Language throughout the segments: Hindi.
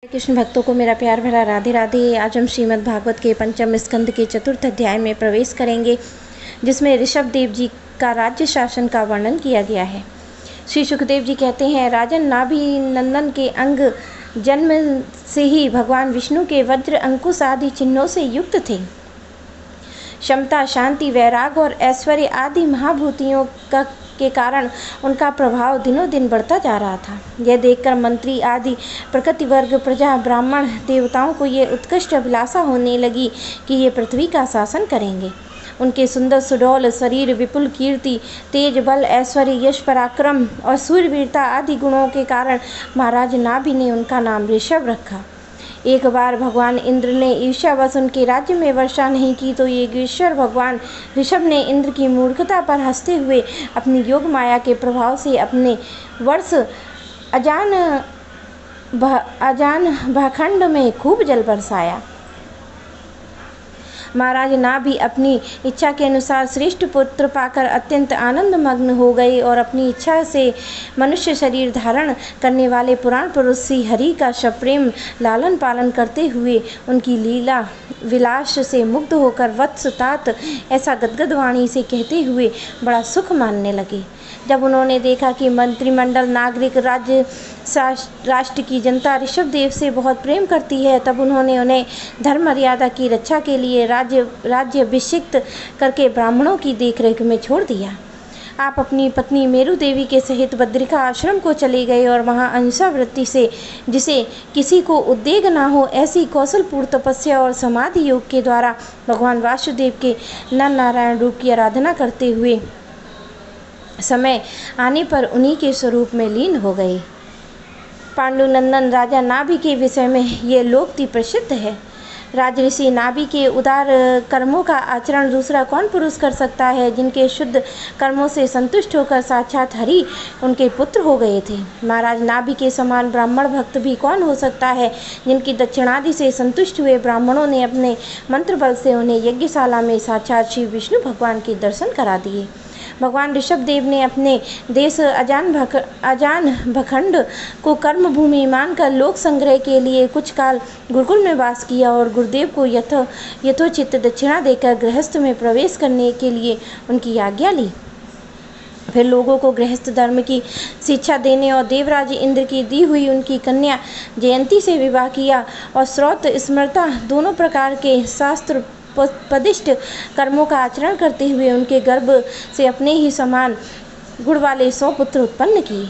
कृष्ण भक्तों को मेरा प्यार भरा राधे राधे। आज हम श्रीमद् भागवत के पंचम स्कंद के चतुर्थ अध्याय में प्रवेश करेंगे, जिसमें ऋषभ देव जी का राज्य शासन का वर्णन किया गया है। श्री सुखदेव जी कहते हैं, राजन नाभि नंदन के अंग जन्म से ही भगवान विष्णु के वज्र अंकुश आदि चिन्हों से युक्त थे। क्षमता, शांति, वैराग और ऐश्वर्य आदि महाभूतियों के कारण उनका प्रभाव दिनों दिन बढ़ता जा रहा था। यह देखकर मंत्री आदि प्रकृति वर्ग, प्रजा, ब्राह्मण, देवताओं को ये उत्कृष्ट अभिलाषा होने लगी कि ये पृथ्वी का शासन करेंगे। उनके सुंदर सुडौल शरीर, विपुल कीर्ति, तेज, बल, ऐश्वर्य, यश, पराक्रम और सूरवीरता आदि गुणों के कारण महाराज नाभि ने उनका नाम ऋषभ रखा। एक बार भगवान इंद्र ने ईर्ष्यावश उनके राज्य में वर्षा नहीं की तो योगेश्वर भगवान ऋषभ ने इंद्र की मूर्खता पर हंसते हुए अपनी योग माया के प्रभाव से अपने वर्ष अजान भखंड में खूब जल बरसाया। महाराज नाभि अपनी इच्छा के अनुसार श्रेष्ठ पुत्र पाकर अत्यंत आनंद मग्न हो गए और अपनी इच्छा से मनुष्य शरीर धारण करने वाले पुराण पुरुष श्री हरि का सप्रेम लालन पालन करते हुए उनकी लीला विलास से मुग्ध होकर वत्स तात ऐसा गदगद वाणी से कहते हुए बड़ा सुख मानने लगे। जब उन्होंने देखा कि मंत्रिमंडल, नागरिक, राष्ट्र की जनता ऋषभ देव से बहुत प्रेम करती है, तब उन्होंने उन्हें धर्म मर्यादा की रक्षा के लिए राज्य अभिषिक्त करके ब्राह्मणों की देखरेख में छोड़ दिया। आप अपनी पत्नी मेरु देवी के सहित बद्रिका आश्रम को चले गए और वहाँ अहिंसा वृत्ति से, जिसे किसी को उद्वेग न हो, ऐसी कौशलपूर्ण तपस्या और समाधि योग के द्वारा भगवान वासुदेव के नर नारायण रूप की आराधना करते हुए समय आने पर उन्हीं के स्वरूप में लीन हो गए। पांडुनंदन राजा नाभि के विषय में ये लोकोक्ति प्रसिद्ध है। राजऋषि नाभि के उदार कर्मों का आचरण दूसरा कौन पुरुष कर सकता है, जिनके शुद्ध कर्मों से संतुष्ट होकर साक्षात हरि उनके पुत्र हो गए थे। महाराज नाभि के समान ब्राह्मण भक्त भी कौन हो सकता है, जिनकी दक्षिणादि से संतुष्ट हुए ब्राह्मणों ने अपने मंत्र बल से उन्हें यज्ञशाला में साक्षात श्री विष्णु भगवान के दर्शन करा दिए। भगवान ऋषभ देव ने अपने देश अजान भखंड को कर्म भूमि मानकर लोक संग्रह के लिए कुछ काल गुरुकुल में वास किया और गुरुदेव को यथोचित दक्षिणा देकर गृहस्थ में प्रवेश करने के लिए उनकी आज्ञा ली। फिर लोगों को गृहस्थ धर्म की शिक्षा देने और देवराज इंद्र की दी हुई उनकी कन्या जयंती से विवाह किया और श्रौत स्मृता दोनों प्रकार के शास्त्र पदिष्ट कर्मों का आचरण करते हुए उनके गर्भ से अपने ही समान गुण वाले 100 पुत्र उत्पन्न किए।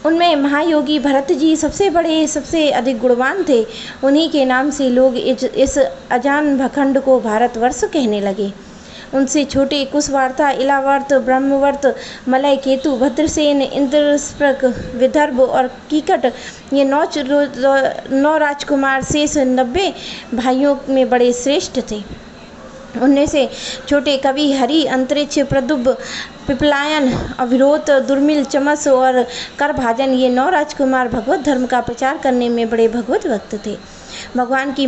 उनमें महायोगी भरत जी सबसे बड़े, सबसे अधिक गुणवान थे। उन्हीं के नाम से लोग इस अजान भखंड को भारतवर्ष कहने लगे। उनसे छोटे कुशवार्ता, इलावर्त, ब्रह्मवर्त, मलय, केतु, भद्रसेन, इंद्रस्प्रक, विदर्भ और कीकट ये 9 राजकुमार शेष 90 भाइयों में बड़े श्रेष्ठ थे। उनमें से छोटे कवि हरि, अंतरिक्ष, प्रदुब, पिपलायन, अविरोध, दुर्मिल, चमस और करभाजन ये 9 राजकुमार भगवत धर्म का प्रचार करने में बड़े भगवत भक्त थे। भगवान की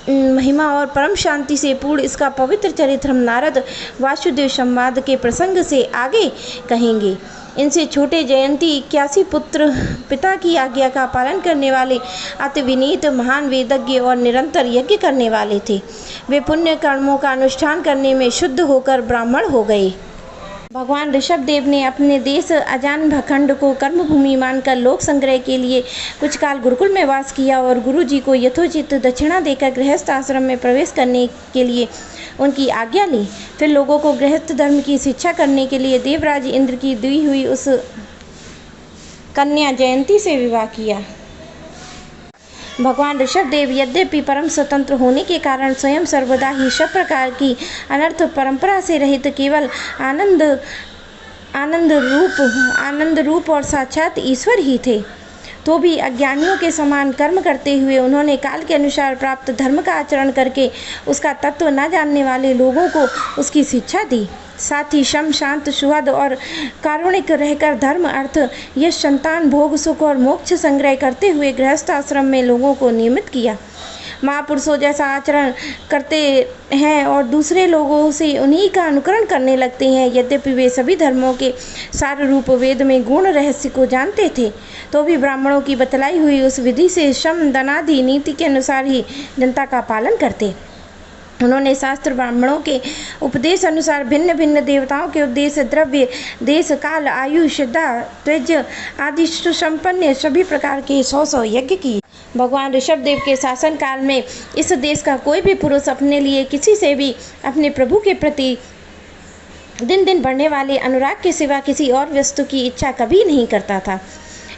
महिमा और परम शांति से पूर्ण इसका पवित्र चरित्र हम नारद वासुदेव संवाद के प्रसंग से आगे कहेंगे। इनसे छोटे जयंती 81 पुत्र पिता की आज्ञा का पालन करने वाले, अति विनीत, महान वेदज्ञ और निरंतर यज्ञ करने वाले थे। वे पुण्य कर्मों का अनुष्ठान करने में शुद्ध होकर ब्राह्मण हो गए। भगवान ऋषभ देव ने अपने देश अजान भखंड को कर्मभूमि मानकर लोक संग्रह के लिए कुछ काल गुरुकुल में वास किया और गुरु जी को यथोचित दक्षिणा देकर गृहस्थ आश्रम में प्रवेश करने के लिए उनकी आज्ञा ली। फिर लोगों को गृहस्थ धर्म की शिक्षा करने के लिए देवराज इंद्र की दी हुई उस कन्या जयंती से विवाह किया। भगवान ऋषभ देव यद्यपि परम स्वतंत्र होने के कारण स्वयं सर्वदा ही सब प्रकार की अनर्थ परंपरा से रहित केवल आनंद रूप और साक्षात ईश्वर ही थे, तो भी अज्ञानियों के समान कर्म करते हुए उन्होंने काल के अनुसार प्राप्त धर्म का आचरण करके उसका तत्व न जानने वाले लोगों को उसकी शिक्षा दी। साथ ही शम, शांत, सुहद और कारुणिक रहकर धर्म, अर्थ, यश, संतान, भोग, सुख और मोक्ष संग्रह करते हुए गृहस्थ आश्रम में लोगों को नियमित किया। महापुरुषों जैसा आचरण करते हैं और दूसरे लोगों से उन्हीं का अनुकरण करने लगते हैं। यद्यपि वे सभी धर्मों के सार रूप वेद में गुण रहस्य को जानते थे, तो भी ब्राह्मणों की बतलाई हुई उस विधि से शम दनादि नीति के अनुसार ही जनता का पालन करते। उन्होंने शास्त्र ब्राह्मणों के उपदेश अनुसार भिन्न भिन्न देवताओं के उद्देश्य, द्रव्य, देश, काल, आयु, श्रद्धा, तेज आदि संपन्न सभी प्रकार के 100 यज्ञ किए। भगवान ऋषभदेव के शासन काल में इस देश का कोई भी पुरुष अपने लिए किसी से भी अपने प्रभु के प्रति दिन दिन बढ़ने वाले अनुराग के सिवा किसी और वस्तु की इच्छा कभी नहीं करता था।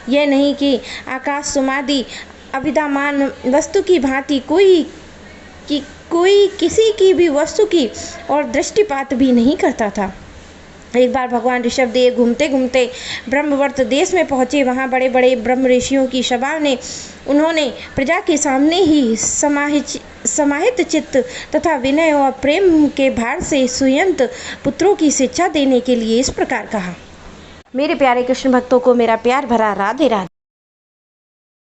यह नहीं कि आकाश सुमादि अविद्यमान वस्तु की भांति कोई किसी की भी वस्तु की और दृष्टिपात भी नहीं करता था। एक बार भगवान ऋषभदेव घूमते घूमते ब्रह्मवर्त देश में पहुँचे। वहाँ बड़े बड़े ब्रह्म ऋषियों की सभा ने उन्होंने प्रजा के सामने ही समाहित चित्त तथा विनय और प्रेम के भार से सुयंत पुत्रों की शिक्षा देने के लिए इस प्रकार कहा। मेरे प्यारे कृष्ण भक्तों को मेरा प्यार भरा राधे राधे।